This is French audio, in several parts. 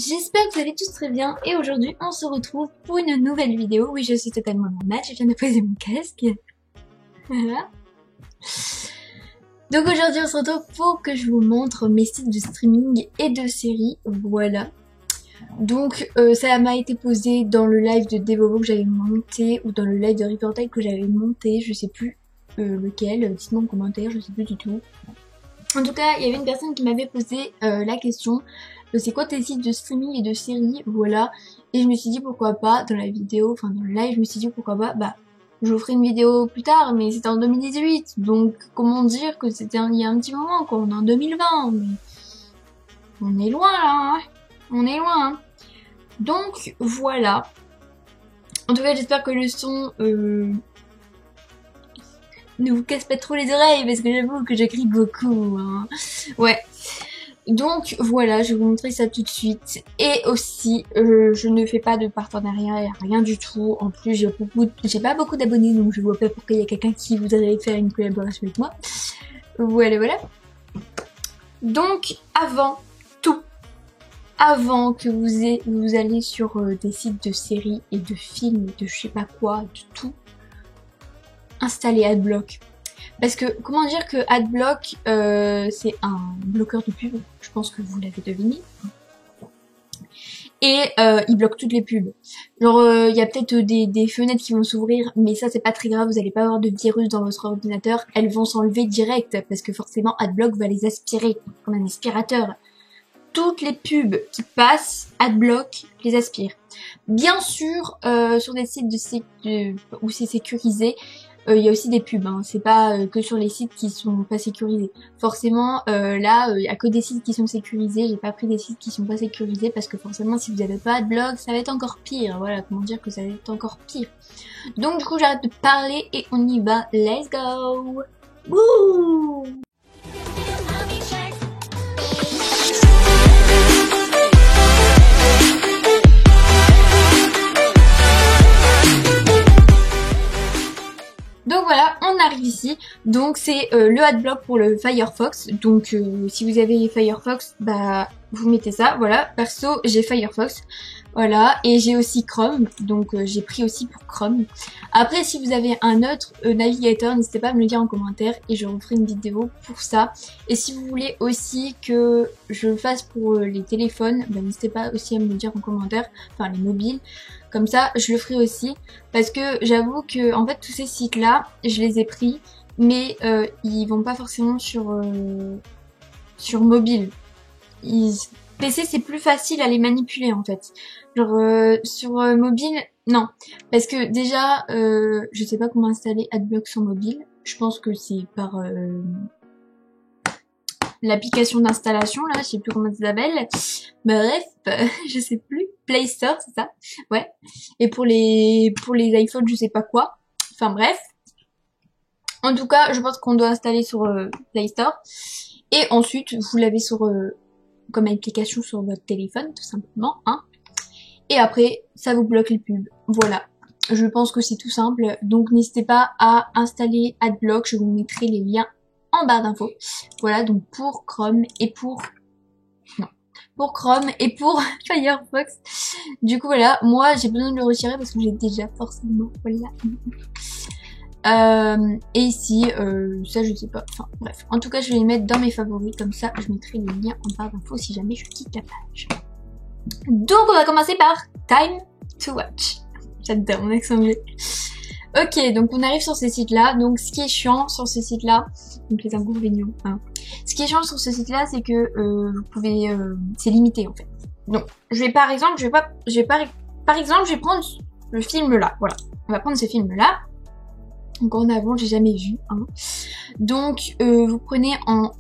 J'espère que vous allez tous très bien et aujourd'hui on se retrouve pour une nouvelle vidéo. Oui, je suis totalement normale, je viens de poser mon casque. Voilà. Donc aujourd'hui on se retrouve pour que je vous montre mes sites de streaming et de séries. Voilà. Donc ça m'a été posé dans le live de Devovo que j'avais monté ou dans le live de Reportage que j'avais monté, je sais plus lequel, dites-moi en commentaire, je sais plus du tout. En tout cas, il y avait une personne qui m'avait posé la question c'est quoi tes sites de streaming et de séries, voilà. Et je me suis dit pourquoi pas, dans la vidéo, enfin dans le live, je me suis dit pourquoi pas, bah je vous ferai une vidéo plus tard, mais c'était en 2018, donc comment dire que c'était il y a un petit moment, quoi, on est en 2020, mais on est loin là, hein, on est loin. Hein. Donc voilà. En tout cas, j'espère que le son ne vous casse pas trop les oreilles, parce que j'avoue que je crie beaucoup, hein. Ouais. Donc voilà, je vais vous montrer ça tout de suite. Et aussi, je ne fais pas de partenariat, rien du tout. En plus, j'ai pas beaucoup d'abonnés, donc je vois pas pourquoi il y a quelqu'un qui voudrait faire une collaboration avec moi. Voilà, voilà. Donc, avant que vous allez sur des sites de séries et de films, de je sais pas quoi, de tout, installez Adblock. Parce que, comment dire que Adblock, c'est un bloqueur de pub, je pense que vous l'avez deviné. Et il bloque toutes les pubs. Genre, il y a peut-être des fenêtres qui vont s'ouvrir, mais ça c'est pas très grave, vous allez pas avoir de virus dans votre ordinateur, elles vont s'enlever direct, parce que forcément Adblock va les aspirer, comme un aspirateur. Toutes les pubs qui passent, Adblock les aspire. Bien sûr, sur des sites où c'est sécurisé, il y a aussi des pubs, hein. C'est pas que sur les sites qui sont pas sécurisés. Forcément, là, il y a que des sites qui sont sécurisés. J'ai pas pris des sites qui sont pas sécurisés parce que forcément, si vous avez pas Adblock, ça va être encore pire. Voilà, comment dire que ça va être encore pire. Donc du coup, j'arrête de parler et on y va. Let's go! Wouh! Donc voilà, on arrive ici, donc c'est le Adblock pour le Firefox, donc si vous avez Firefox, bah vous mettez ça, voilà, perso j'ai Firefox, voilà, et j'ai aussi Chrome, donc j'ai pris aussi pour Chrome. Après si vous avez un autre navigateur, n'hésitez pas à me le dire en commentaire et je referai une vidéo pour ça. Et si vous voulez aussi que je le fasse pour les téléphones, bah, n'hésitez pas aussi à me le dire en commentaire, enfin les mobiles. Comme ça, je le ferai aussi. Parce que j'avoue que, en fait, tous ces sites-là, je les ai pris. Mais ils vont pas forcément sur mobile. PC, c'est plus facile à les manipuler, en fait. Genre, sur mobile, non. Parce que déjà, je sais pas comment installer Adblock sur mobile. Je pense que c'est par l'application d'installation, là, je sais plus comment ça s'appelle. Bref, je sais plus. Play Store, c'est ça? Ouais. Et pour les iPhones, je sais pas quoi. Enfin bref. En tout cas, je pense qu'on doit installer sur Play Store. Et ensuite, vous l'avez sur comme application sur votre téléphone, tout simplement. Hein. Et après, ça vous bloque les pubs. Voilà. Je pense que c'est tout simple. Donc n'hésitez pas à installer Adblock. Je vous mettrai les liens en barre d'infos. Voilà, donc pour Chrome et pour... Non. Pour Chrome et pour Firefox. Du coup, voilà, moi, j'ai besoin de le retirer parce que j'ai déjà forcément... Voilà. Et ici, ça, je sais pas. Enfin, bref. En tout cas, je vais les mettre dans mes favoris. Comme ça, je mettrai les liens en barre d'infos si jamais je quitte la page. Donc, on va commencer par Time to Watch. J'adore mon accent anglais. Ok, donc on arrive sur ces sites-là. Donc ce qui est chiant sur ces sites-là, donc les inconvénients, hein. Ce qui est chiant sur ce site-là, c'est que vous pouvez, c'est limité en fait. Donc je vais par exemple, je vais prendre le film là. Voilà, on va prendre ce film-là. Donc en avant, j'ai jamais vu. Hein. Donc vous prenez en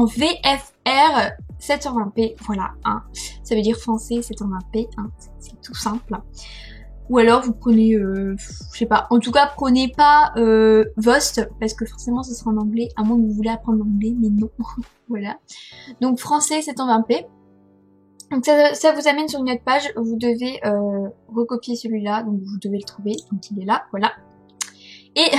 VFR 720p, voilà. Hein. Ça veut dire français 720p. Hein. C'est tout simple. Ou alors vous prenez, je sais pas, en tout cas prenez pas Vost, parce que forcément ce sera en anglais, à moins que vous voulez apprendre l'anglais, mais non, voilà. Donc français 720p. Donc ça vous amène sur une autre page, vous devez recopier celui-là, donc vous devez le trouver, donc il est là, voilà. Et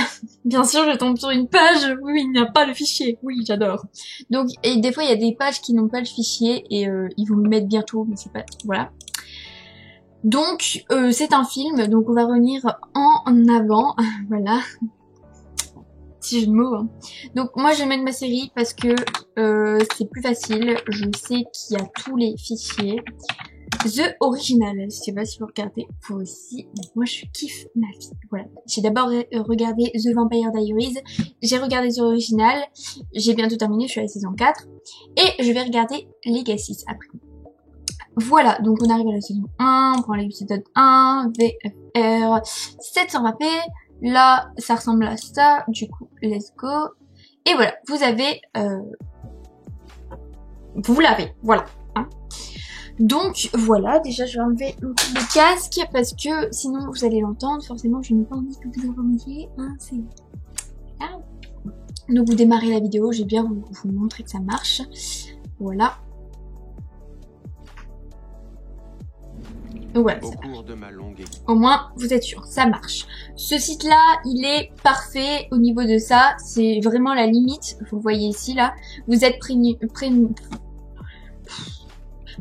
bien sûr, je tombe sur une page où il n'y a pas le fichier. Oui, j'adore. Donc, et des fois, il y a des pages qui n'ont pas le fichier et ils vont le mettre bientôt, mais c'est pas... Voilà. Donc, c'est un film, donc on va revenir en avant. Voilà. Si jeu de mots. Hein. Donc, moi, je vais mettre ma série parce que c'est plus facile. Je sais qu'il y a tous les fichiers. The Original, je sais pas si vous regardez, vous aussi, moi je kiffe ma vie, voilà. J'ai d'abord regardé The Vampire Diaries, j'ai regardé The Original, j'ai bientôt terminé, je suis à la saison 4, et je vais regarder Legacy après. Voilà, donc on arrive à la saison 1, on prend l'épisode 1, VFR 720p, là ça ressemble à ça, du coup, let's go, et voilà, vous avez, vous l'avez, voilà. Hein. Donc voilà, déjà je vais enlever le casque parce que sinon vous allez l'entendre, forcément je n'ai pas envie que vous entendiez, hein, c'est... Ah. Donc vous démarrez la vidéo, j'ai bien vous montrer que ça marche, voilà. Donc voilà, ça marche. Au moins vous êtes sûr, ça marche. Ce site là, il est parfait au niveau de ça, c'est vraiment la limite, vous voyez ici là, vous êtes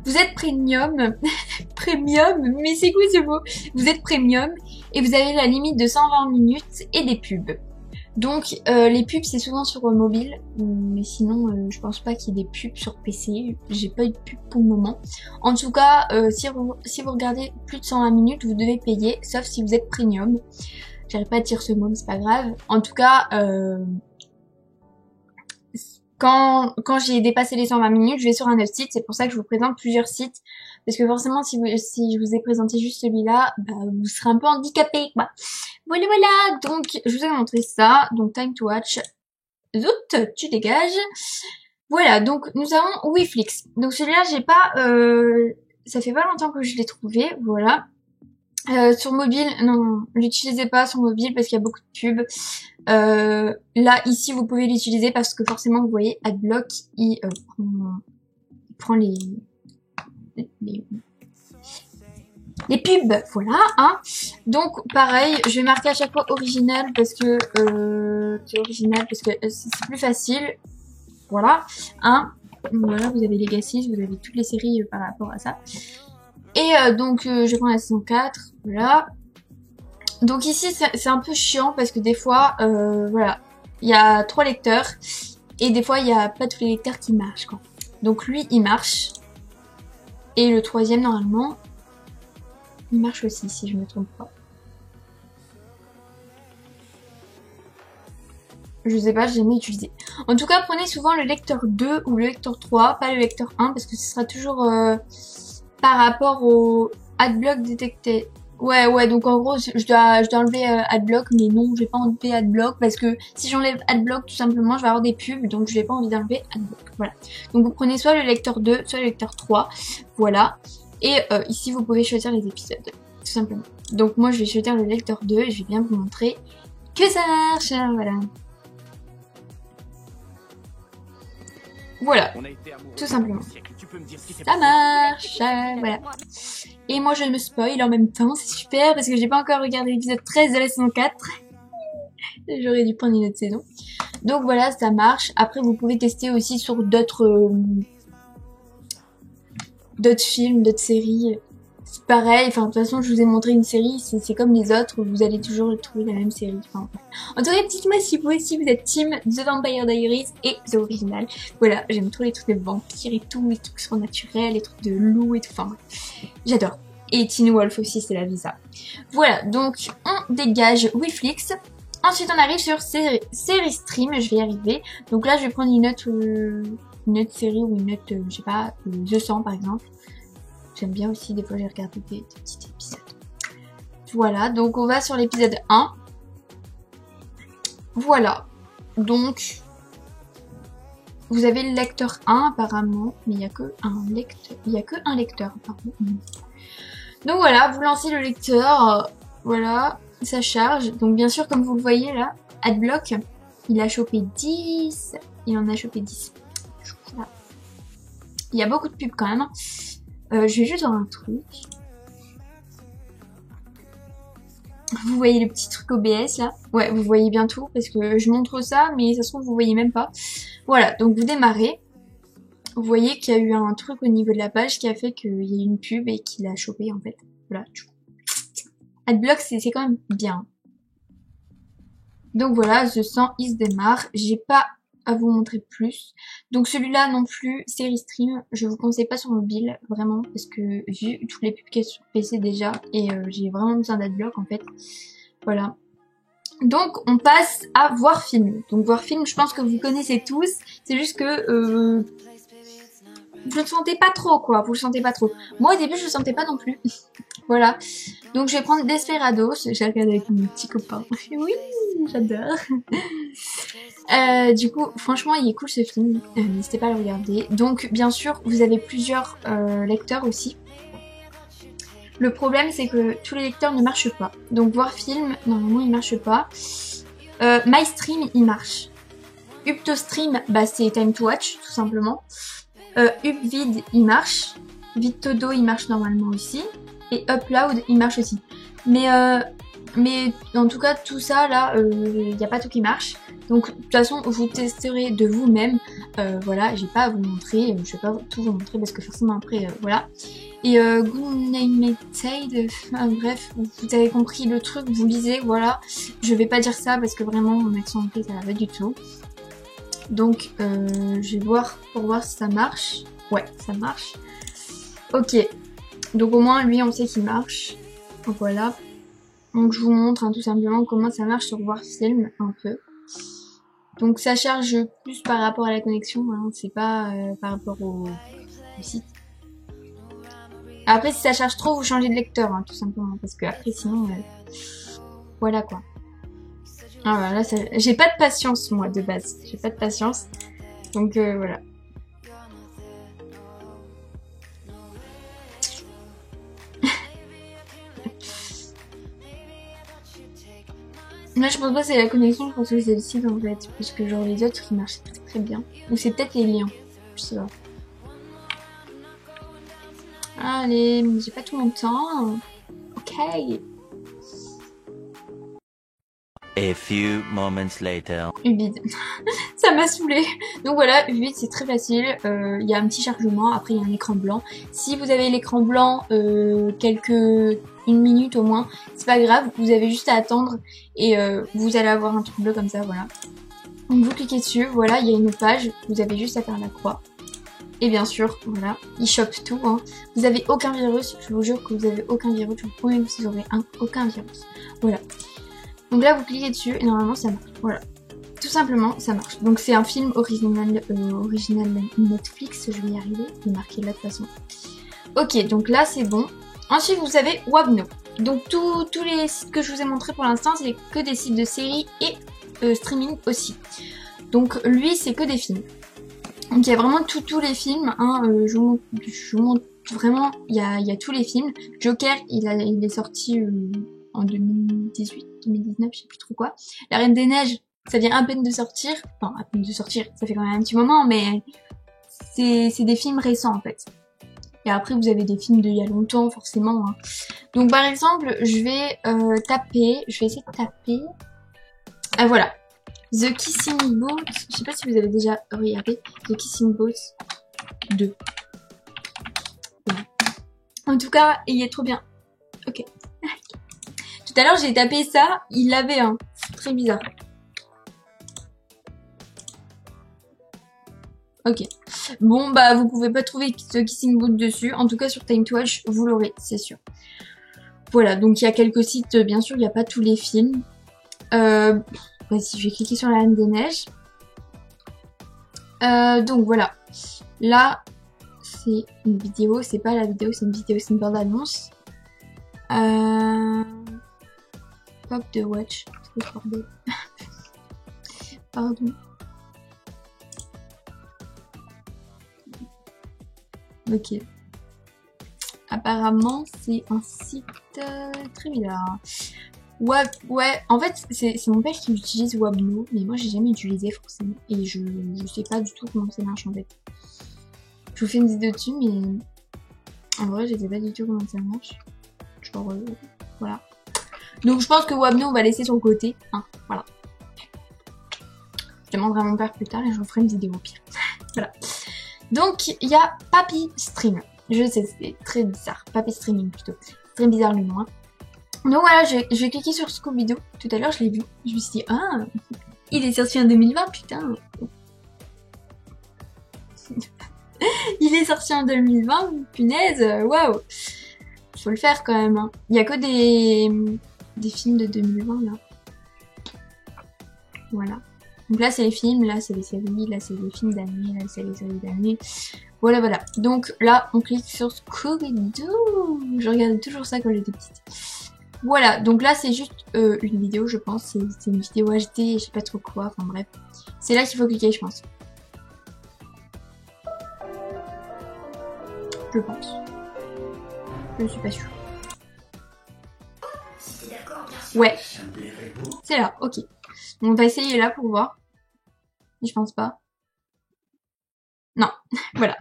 vous êtes premium, premium, mais c'est quoi ce mot? Vous êtes premium et vous avez la limite de 120 minutes et des pubs. Donc les pubs c'est souvent sur mobile, mais sinon je pense pas qu'il y ait des pubs sur PC, j'ai pas eu de pub pour le moment. En tout cas, si vous regardez plus de 120 minutes, vous devez payer, sauf si vous êtes premium. J'arrive pas à dire ce mot, mais c'est pas grave. En tout cas, quand j'ai dépassé les 120 minutes, je vais sur un autre site. C'est pour ça que je vous présente plusieurs sites. Parce que forcément, si je vous ai présenté juste celui-là, bah, vous serez un peu handicapé, quoi. Voilà, voilà. Donc, je vous ai montré ça. Donc, time to watch. Zout, tu dégages. Voilà. Donc, nous avons Weflix. Donc, celui-là, j'ai pas, ça fait pas longtemps que je l'ai trouvé. Voilà. Sur mobile, non, l'utilisez pas sur mobile parce qu'il y a beaucoup de pubs. Là, ici, vous pouvez l'utiliser parce que forcément, vous voyez, Adblock, il prend les pubs, voilà, hein. Donc, pareil, je vais marquer à chaque fois original parce que c'est original parce que c'est plus facile, voilà, hein. Voilà, vous avez Legacy, vous avez toutes les séries par rapport à ça. Et donc, je prends la saison 4, voilà. Donc ici, c'est un peu chiant parce que des fois, voilà, il y a 3 lecteurs et des fois, il n'y a pas tous les lecteurs qui marchent, quoi. Donc lui, il marche. Et le 3e, normalement, il marche aussi, si je me trompe pas. Je sais pas, j'ai jamais utilisé. En tout cas, prenez souvent le lecteur 2 ou le lecteur 3, pas le lecteur 1, parce que ce sera toujours par rapport au Adblock détecté. Ouais, donc en gros, je dois enlever Adblock, mais non, je vais pas enlever Adblock, parce que si j'enlève Adblock, tout simplement, je vais avoir des pubs, donc je n'ai pas envie d'enlever Adblock, voilà. Donc vous prenez soit le lecteur 2, soit le lecteur 3, voilà. Et ici, vous pouvez choisir les épisodes, tout simplement. Donc moi, je vais choisir le lecteur 2, et je vais bien vous montrer que ça marche, voilà. Voilà, tout simplement. Ça marche, voilà. Et moi je me spoil en même temps, c'est super parce que j'ai pas encore regardé l'épisode 13 de la saison 4. J'aurais dû prendre une autre saison. Donc voilà, ça marche. Après vous pouvez tester aussi sur d'autres films, d'autres séries. C'est pareil, enfin de toute façon je vous ai montré une série, c'est comme les autres, vous allez toujours trouver la même série. Enfin, en tout cas, dites-moi si vous aussi vous êtes team The Vampire Diaries et The Original. Voilà, j'aime trop les trucs de vampires et tout, les trucs surnaturels, les trucs de loups et tout, enfin j'adore. Et Teen Wolf aussi, c'est la visa. Voilà, donc on dégage Weflix. Ensuite on arrive sur série stream, je vais y arriver. Donc là je vais prendre une autre série ou une autre, je sais pas, The 100 par exemple. J'aime bien aussi, des fois j'ai regardé des petits épisodes. Voilà, donc on va sur l'épisode 1. Voilà, donc vous avez le lecteur 1 apparemment, mais il n'y a que un lecteur apparemment. Donc voilà, vous lancez le lecteur, voilà, ça charge. Donc bien sûr, comme vous le voyez là, Adblock, il a chopé 10, il en a chopé 10. Voilà. Il y a beaucoup de pubs quand même. Je vais juste voir un truc. Vous voyez le petit truc OBS là? Ouais, vous voyez bien tout parce que je montre ça, mais ça se trouve vous voyez même pas. Voilà, donc vous démarrez. Vous voyez qu'il y a eu un truc au niveau de la page qui a fait qu'il y a eu une pub et qu'il a chopé en fait. Voilà. Adblock, c'est quand même bien. Donc voilà, The 100 is démarre. J'ai pas à vous montrer plus. Donc celui-là non plus, c'est Restream. Je vous conseille pas sur mobile, vraiment, parce que vu toutes les pubs qu'il y a sur PC déjà, et j'ai vraiment besoin d'Adblock en fait. Voilà. Donc on passe à voir film. Donc voir film, je pense que vous connaissez tous. C'est juste que vous le sentez pas trop quoi. Vous le sentez pas trop. Moi au début je le sentais pas non plus. Voilà. Donc je vais prendre Desperados. J'ai regardé avec mon petit copain. Oui, j'adore. Du coup, franchement, il est cool ce film. N'hésitez pas à le regarder. Donc, bien sûr, vous avez plusieurs lecteurs aussi. Le problème, c'est que tous les lecteurs ne marchent pas. Donc, voir film, normalement, il marche pas. MyStream, il marche. UptoStream, bah, c'est Time to Watch, tout simplement. UpVid, il marche. VidTodo, il marche normalement aussi. Et Upload, il marche aussi. Mais en tout cas, tout ça, là, il n'y a pas tout qui marche. Donc, de toute façon, vous testerez de vous-même. Voilà, j'ai pas à vous montrer. Je vais pas tout vous montrer parce que forcément après, voilà. Et Good Name Tide, bref, vous avez compris le truc, vous lisez, voilà. Je vais pas dire ça parce que vraiment, mon accent anglais, ça va pas du tout. Donc, je vais voir pour voir si ça marche. Ouais, ça marche. Ok. Donc au moins, lui, on sait qu'il marche. Donc voilà. Donc je vous montre hein, tout simplement comment ça marche sur voir film un peu. Donc ça charge plus par rapport à la connexion, hein, c'est pas par rapport au site. Après si ça charge trop, vous changez de lecteur hein, tout simplement parce que après sinon voilà quoi. Ah voilà, j'ai pas de patience moi de base, j'ai pas de patience. Donc voilà. Là je pense pas que c'est la connexion, je pense que c'est le site en fait. Parce que genre les autres ils marchent très très bien. Ou c'est peut-être les liens, je sais pas. Allez, j'ai pas tout mon temps. Ok. A few moments later. Ubid. Ça m'a saoulé. Donc voilà, Ubid c'est très facile. Il y a un petit chargement, après il y a un écran blanc. Si vous avez l'écran blanc une minute au moins, c'est pas grave, vous avez juste à attendre et vous allez avoir un truc bleu comme ça, voilà. Donc vous cliquez dessus, voilà, il y a une page, vous avez juste à faire la croix. Et bien sûr, voilà, il chope tout. Hein. Vous avez aucun virus, je vous jure que vous avez aucun virus, vous pouvez vous aurez aucun virus. Voilà. Donc là, vous cliquez dessus et normalement ça marche. Voilà. Tout simplement, ça marche. Donc c'est un film original Netflix, je vais y arriver, il est marqué là de toute façon. Ok, donc là c'est bon. Ensuite, vous avez Webno. Donc tous les sites que je vous ai montrés pour l'instant, c'est que des sites de séries et streaming aussi. Donc lui, c'est que des films. Donc il y a vraiment tous les films, hein, je vous montre vraiment, il y a tous les films. Joker, il est sorti en 2018, 2019, je sais plus trop quoi. La Reine des Neiges, ça vient à peine de sortir, enfin à peine de sortir, ça fait quand même un petit moment, mais c'est des films récents en fait. Et après vous avez des films d'il y a longtemps forcément. Hein. Donc par exemple, je vais essayer de taper, ah voilà. The Kissing Booth, je sais pas si vous avez déjà regardé The Kissing Booth 2. Ouais. En tout cas, il est trop bien. Ok. Tout à l'heure, j'ai tapé ça, il l'avait un. C'est très bizarre. Ok. Bon, bah, vous pouvez pas trouver The Kissing Booth dessus. En tout cas, sur Time to Watch, vous l'aurez, c'est sûr. Voilà, donc il y a quelques sites, bien sûr, il n'y a pas tous les films. Voici, je vais cliquer sur la Reine des Neiges. Donc voilà. Là, c'est une vidéo. C'est pas la vidéo, c'est une vidéo, c'est une bande-annonce. Pop de Watch. Pardon. Ok. Apparemment, c'est un site très bizarre. Ouais, en fait, c'est mon père qui utilise Webno, mais moi j'ai jamais utilisé forcément. Et je sais pas du tout comment ça marche en fait. Je vous fais une vidéo dessus, mais en vrai, je sais pas du tout comment ça marche. Genre, voilà. Donc je pense que Webno on va laisser sur le côté. Hein, voilà. Je demanderai à mon père plus tard et je ferai une vidéo au pire. Voilà. Donc il y a Papy Stream. Je sais, c'est très bizarre. Papy Streaming plutôt. C'est très bizarre le nom. Hein. Donc voilà, je vais cliquer sur Scooby-Doo. Tout à l'heure je l'ai vu. Je me suis dit, ah, il est sorti en 2020, putain. Il est sorti en 2020, punaise, waouh. Faut le faire quand même. Hein. Il y a que des films de 2020 là. Voilà. Donc là c'est les films, là c'est les séries, là c'est les films d'année, là c'est les séries d'année. Voilà voilà. Donc là on clique sur Scooby-Doo. Je regardais toujours ça quand j'étais petite. Voilà, donc là c'est juste une vidéo je pense. C'est une vidéo HD, je sais pas trop quoi, enfin bref. C'est là qu'il faut cliquer je pense. Je pense. Je ne suis pas sûre. Ouais. C'est là, ok. On va essayer là pour voir. Je pense pas. Non, voilà.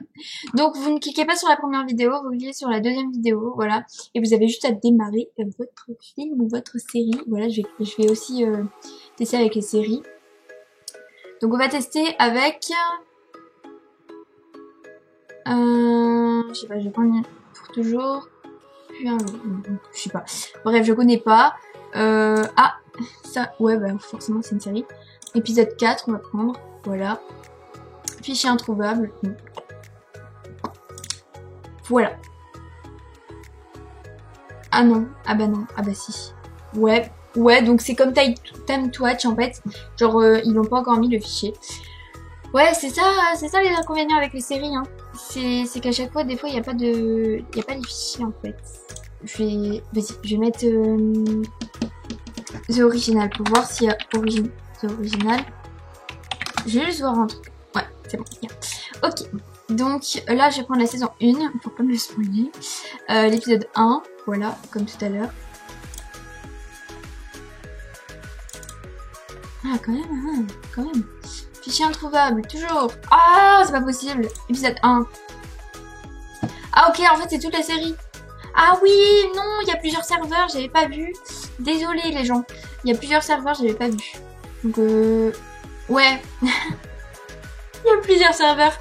Donc vous ne cliquez pas sur la première vidéo, vous cliquez sur la deuxième vidéo, voilà. Et vous avez juste à démarrer votre film ou votre série. Voilà, je vais aussi tester avec les séries. Donc on va tester avec... je sais pas, je vais prendre pour toujours. Puis je sais pas. Bref, je connais pas. Ah, ça, ouais, bah forcément c'est une série. Épisode 4, on va prendre. Voilà. Fichier introuvable. Voilà. Ah non, ah bah non, ah bah si. Ouais, ouais, donc c'est comme Time to Watch en fait. Genre, ils n'ont pas encore mis le fichier. Ouais, c'est ça les inconvénients avec les séries, hein. C'est qu'à chaque fois, des fois, il n'y a pas les fichiers en fait. Vas-y, je vais mettre The Original pour voir s'il y a The Original. Je vais juste voir un truc. Ouais, c'est bon. Ok, donc là, je vais prendre la saison 1 pour pas me spoiler. L'épisode 1, voilà, comme tout à l'heure. Ah, quand même, hein, quand même. Fichier introuvable, toujours. Ah, c'est pas possible. Épisode 1. Ah, ok, en fait, c'est toute la série. Ah oui, non, il y a plusieurs serveurs, j'avais pas vu. Désolée, les gens. Il y a plusieurs serveurs, j'avais pas vu. Donc, ouais. Il y a plusieurs serveurs.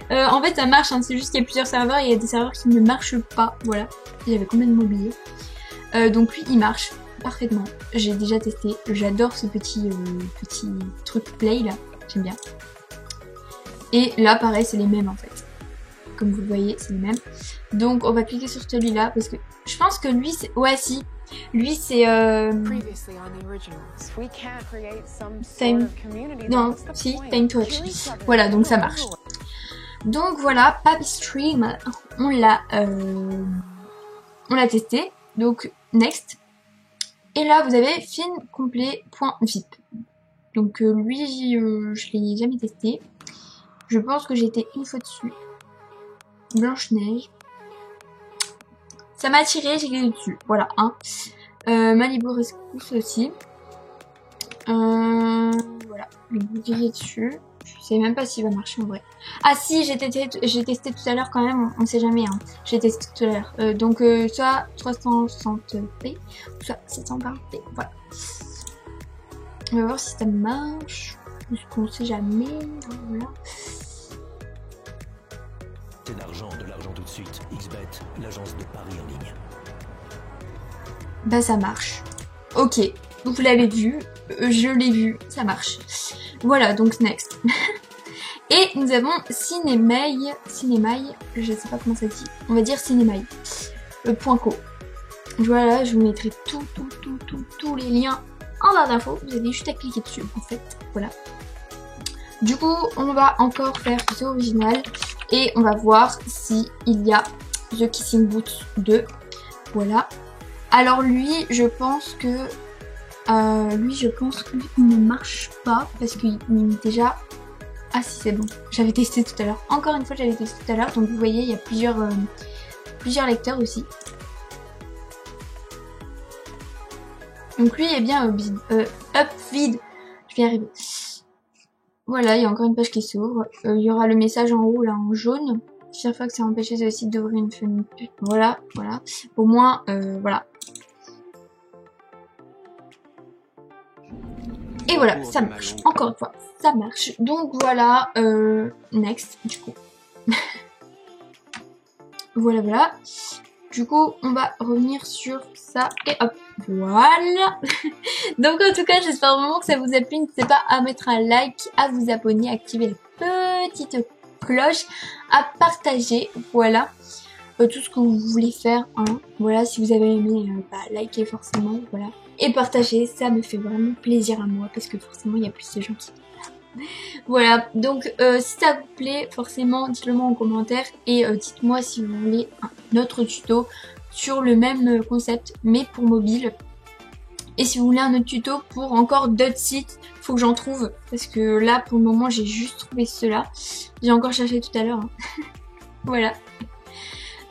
En fait, ça marche, hein, c'est juste qu'il y a plusieurs serveurs et il y a des serveurs qui ne marchent pas. Voilà. J'avais complètement oublié. Donc, lui, il marche parfaitement. J'ai déjà testé. J'adore ce petit truc play là. J'aime bien. Et là, pareil, c'est les mêmes en fait. Comme vous le voyez, c'est les mêmes. Donc, on va cliquer sur celui-là parce que je pense que lui, c'est... Ouais, si. Lui, c'est... Non, si, Time to Watch. Voilà, donc ça marche. Donc voilà, Papy Stream, on l'a testé. Donc, next. Et là, vous avez film complet.vip. Donc lui, je l'ai jamais testé. Je pense que j'ai été une fois dessus. Blanche-Neige. Ça m'a attiré, j'ai cliqué dessus. Voilà, hein. Malibu Rescousse aussi. Voilà, j'ai cliqué dessus. Je sais même pas s'il va marcher en vrai. Ah si, j'ai testé tout à l'heure quand même, on sait jamais. Hein. J'ai testé tout à l'heure. Donc soit 360p, soit 720p. Voilà. On va voir si ça marche. Parce qu'on sait jamais. Voilà. C'est de l'argent tout de suite. XBet, l'agence de paris en ligne. Bah ça marche. Ok, donc vous l'avez vu, je l'ai vu, ça marche. Voilà, donc next. Et nous avons Cinemail, je sais pas comment ça dit, on va dire Cinemail. .co. Voilà, je vous mettrai tous les liens en barre d'infos. Vous avez juste à cliquer dessus en fait. Voilà. Du coup, on va encore faire The Original et on va voir si il y a The Kissing Booth 2. Voilà. Alors lui, je pense que il ne marche pas parce qu'il est déjà... Ah si, c'est bon. J'avais testé tout à l'heure. Encore une fois, j'avais testé tout à l'heure. Donc vous voyez, il y a plusieurs lecteurs aussi. Donc lui est bien Upvid. Je vais y arriver. Voilà, il y a encore une page qui s'ouvre. Il y aura le message en haut là en jaune. Chaque fois que c'est empêché de le site d'ouvrir une fenêtre. Voilà, voilà. Au moins, voilà. Et voilà, ça marche. Encore une fois, ça marche. Donc voilà, next, du coup. Voilà. Du coup, on va revenir sur ça. Et hop, voilà. Donc en tout cas, j'espère vraiment que ça vous a plu. N'hésitez pas à mettre un like, à vous abonner, à activer la petite cloche, à partager. Voilà. Tout ce que vous voulez faire. Hein. Voilà, si vous avez aimé, likez forcément. Voilà. Et partagez, ça me fait vraiment plaisir à moi. Parce que forcément, il y a plus de gens qui... Voilà, donc si ça vous plaît, forcément dites-le moi en commentaire et dites-moi si vous voulez un autre tuto sur le même concept mais pour mobile. Et si vous voulez un autre tuto pour encore d'autres sites, faut que j'en trouve parce que là pour le moment j'ai juste trouvé cela. J'ai encore cherché tout à l'heure. Hein. Voilà.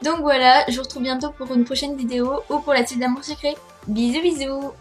Donc voilà, je vous retrouve bientôt pour une prochaine vidéo ou pour la suite d'Amour Secret. Bisous bisous.